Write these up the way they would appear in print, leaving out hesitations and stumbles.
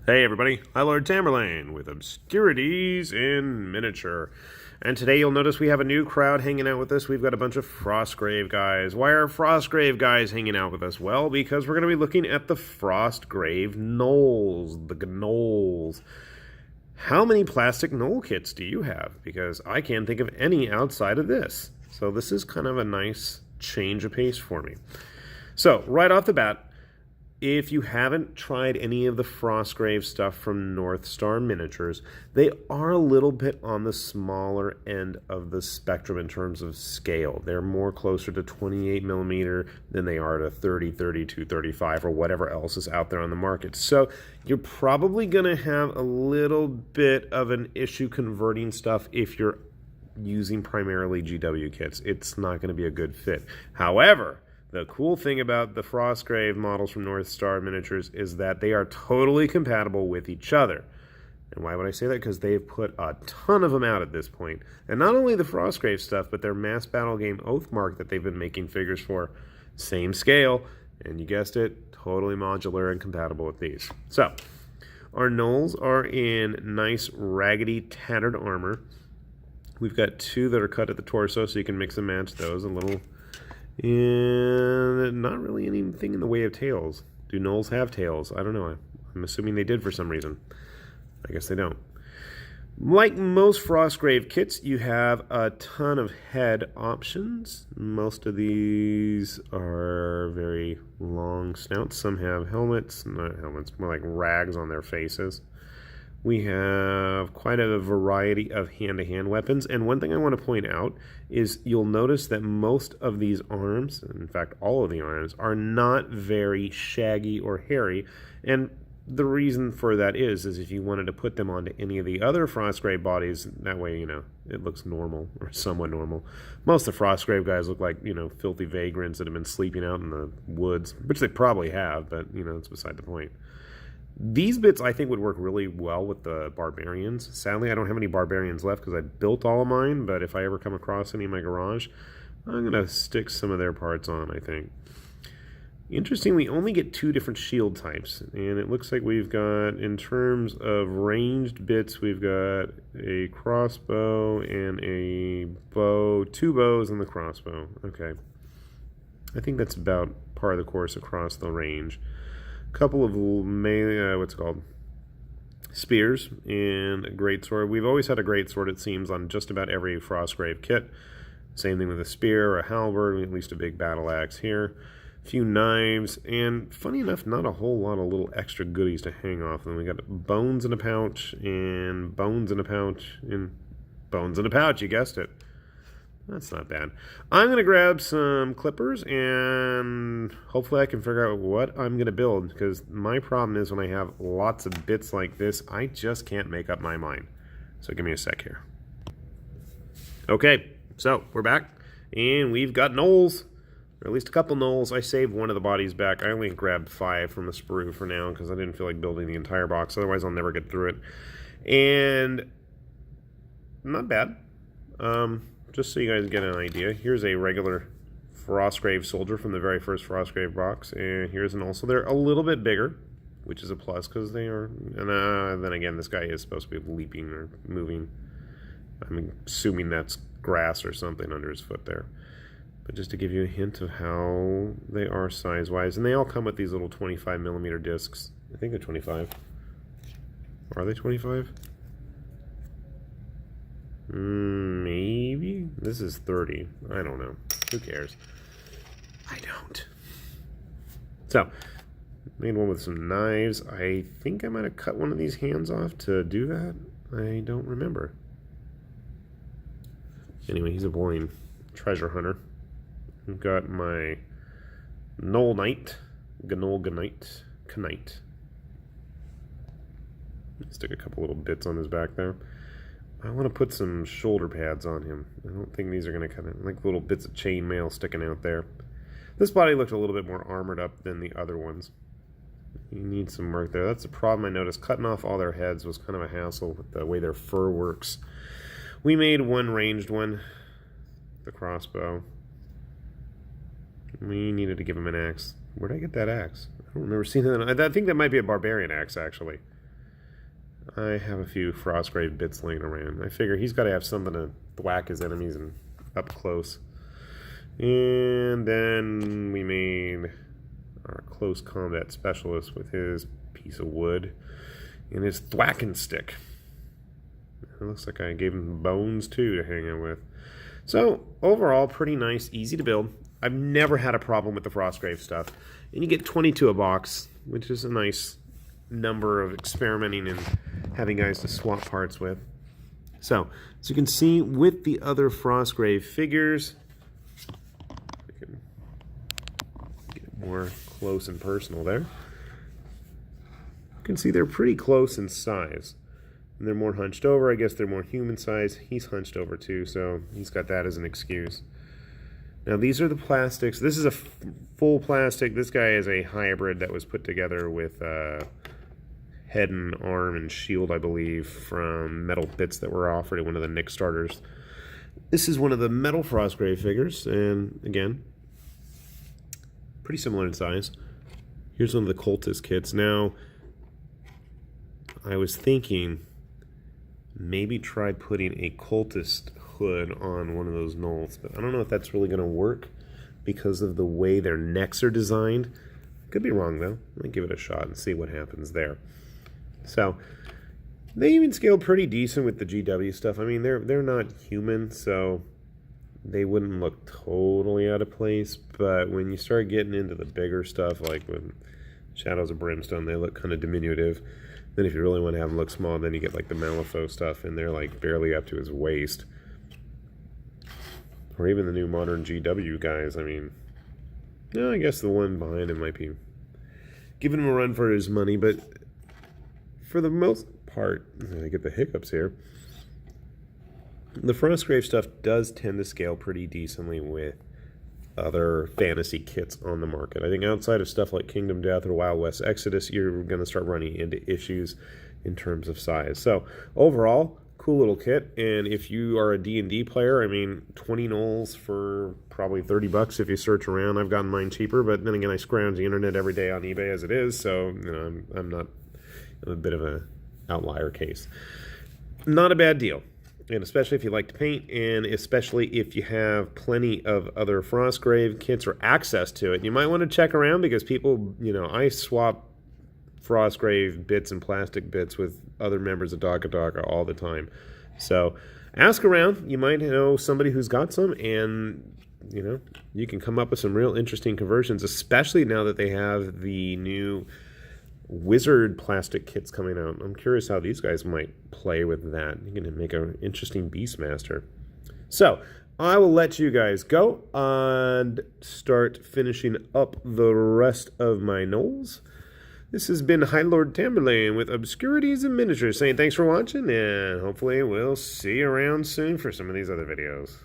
Hey everybody, I'm Lord Tamerlane with Obscurities in Miniature. And today you'll notice we have a new crowd hanging out with us. We've got a bunch of Frostgrave guys. Why are Frostgrave guys hanging out with us? Well, because we're going to be looking at the Frostgrave Gnolls, the Gnolls. How many plastic Gnoll kits do you have? Because I can't think of any outside of this. So this is kind of a nice change of pace for me. So, right off the bat, if you haven't tried any of the Frostgrave stuff from Northstar Miniatures, they are a little bit on the smaller end of the spectrum in terms of scale. They're more closer to 28mm than they are to 30, 32, 35, or whatever else is out there on the market. So you're probably going to have a little bit of an issue converting stuff if you're using primarily GW kits. It's not going to be a good fit. However, the cool thing about the Frostgrave models from Northstar Miniatures is that they are totally compatible with each other. And why would I say that? Because they've put a ton of them out at this point. And not only the Frostgrave stuff, but their Mass Battle Game Oathmark that they've been making figures for. Same scale, and you guessed it, totally modular and compatible with these. So, our Gnolls are in nice, raggedy, tattered armor. We've got two that are cut at the torso, so you can mix and match those a little. And not really anything in the way of tails. Do Gnolls have tails? I don't know. I'm assuming they did for some reason. I guess they don't. Like most Frostgrave kits, you have a ton of head options. Most of these are very long snouts. Some have helmets, not helmets, more like rags on their faces. We have quite a variety of hand-to-hand weapons, and one thing I want to point out is you'll notice that most of these arms, in fact all of the arms, are not very shaggy or hairy, and the reason for that is if you wanted to put them onto any of the other Frostgrave bodies, that way, you know, it looks normal, or somewhat normal. Most of the Frostgrave guys look like, you know, filthy vagrants that have been sleeping out in the woods, which they probably have, but, you know, it's beside the point. These bits, I think, would work really well with the barbarians. Sadly, I don't have any barbarians left because I built all of mine, but if I ever come across any in my garage, I'm going to stick some of their parts on, I think. Interesting, we only get two different shield types, and it looks like we've got, in terms of ranged bits, we've got a crossbow and a bow, two bows and the crossbow. Okay. I think that's about par of the course across the range. Couple of melee, what's it called? Spears and a greatsword. We've always had a greatsword, it seems, on just about every Frostgrave kit. Same thing with a spear or a halberd, at least a big battle axe here. A few knives, and funny enough, not a whole lot of little extra goodies to hang off. And we got bones in a pouch, and bones in a pouch, and bones in a pouch, you guessed it. That's not bad. I'm going to grab some clippers and hopefully I can figure out what I'm going to build, because my problem is when I have lots of bits like this, I just can't make up my mind. So give me a sec here. Okay, so we're back and we've got Gnolls, or at least a couple Gnolls. I saved one of the bodies back. I only grabbed 5 from the sprue for now because I didn't feel like building the entire box. Otherwise I'll never get through it. And not bad. Just so you guys get an idea, here's a regular Frostgrave soldier from the very first Frostgrave box, and here's an also. They're a little bit bigger, which is a plus because they are, and then again, this guy is supposed to be leaping or moving. I'm assuming that's grass or something under his foot there. But just to give you a hint of how they are size-wise, and they all come with these little 25mm discs. I think they're 25. Are they 25? Maybe? This is 30. I don't know. Who cares? I don't. So, made one with some knives. I think I might have cut one of these hands off to do that. I don't remember. Anyway, he's a boring treasure hunter. I've got my Gnoll Knight. Knight. Stick a couple little bits on his back there. I want to put some shoulder pads on him. I don't think these are going to kind of like little bits of chainmail sticking out there. This body looked a little bit more armored up than the other ones. You need some work there. That's the problem I noticed. Cutting off all their heads was kind of a hassle with the way their fur works. We made one ranged one, the crossbow. We needed to give him an axe. Where did I get that axe? I don't remember seeing that. I think that might be a barbarian axe, actually. I have a few Frostgrave bits laying around. I figure he's got to have something to thwack his enemies and up close. And then we made our close combat specialist with his piece of wood and his thwacking stick. It looks like I gave him bones too to hang out with. So overall, pretty nice, easy to build. I've never had a problem with the Frostgrave stuff. And you get 22 a box, which is a nice number of experimenting and having guys to swap parts with. So, as you can see with the other Frostgrave figures, we can get more close and personal there. You can see they're pretty close in size. And they're more hunched over. I guess they're more human size. He's hunched over too, so he's got that as an excuse. Now these are the plastics. This is a full plastic. This guy is a hybrid that was put together with head and arm and shield, I believe, from metal bits that were offered at one of the Nick starters. This is one of the metal Frostgrave figures, and again, pretty similar in size. Here's one of the cultist kits. Now, I was thinking maybe try putting a cultist hood on one of those gnolls, but I don't know if that's really going to work because of the way their necks are designed. Could be wrong though. Let me give it a shot and see what happens there. So they even scaled pretty decent with the GW stuff. I mean, they're not human, so they wouldn't look totally out of place, but when you start getting into the bigger stuff, like with Shadows of Brimstone, they look kind of diminutive. Then if you really want to have them look small, then you get like the Malifaux stuff, and they're like barely up to his waist. Or even the new modern GW guys. I mean, no, I guess the one behind him might be giving him a run for his money, but for the most part, I get the hiccups here, the Frostgrave stuff does tend to scale pretty decently with other fantasy kits on the market. I think outside of stuff like Kingdom Death or Wild West Exodus, you're going to start running into issues in terms of size. So overall, cool little kit. And if you are a D&D player, I mean, 20 gnolls for probably 30 bucks if you search around. I've gotten mine cheaper, but then again, I scrounge the internet every day on eBay as it is, so you know, I'm a bit of an outlier case. Not a bad deal. And especially if you like to paint, and especially if you have plenty of other Frostgrave kits or access to it, you might want to check around because people, you know, I swap Frostgrave bits and plastic bits with other members of Daka all the time. So ask around. You might know somebody who's got some, and you know, you can come up with some real interesting conversions, especially now that they have the new wizard plastic kits coming out. I'm curious how these guys might play with that. You're going to make an interesting Beastmaster. So I will let you guys go and start finishing up the rest of my gnolls. This has been High Lord Tamberlane with Obscurities and Miniatures saying thanks for watching, and hopefully we'll see you around soon for some of these other videos.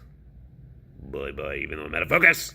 Bye bye, even though I'm out of focus.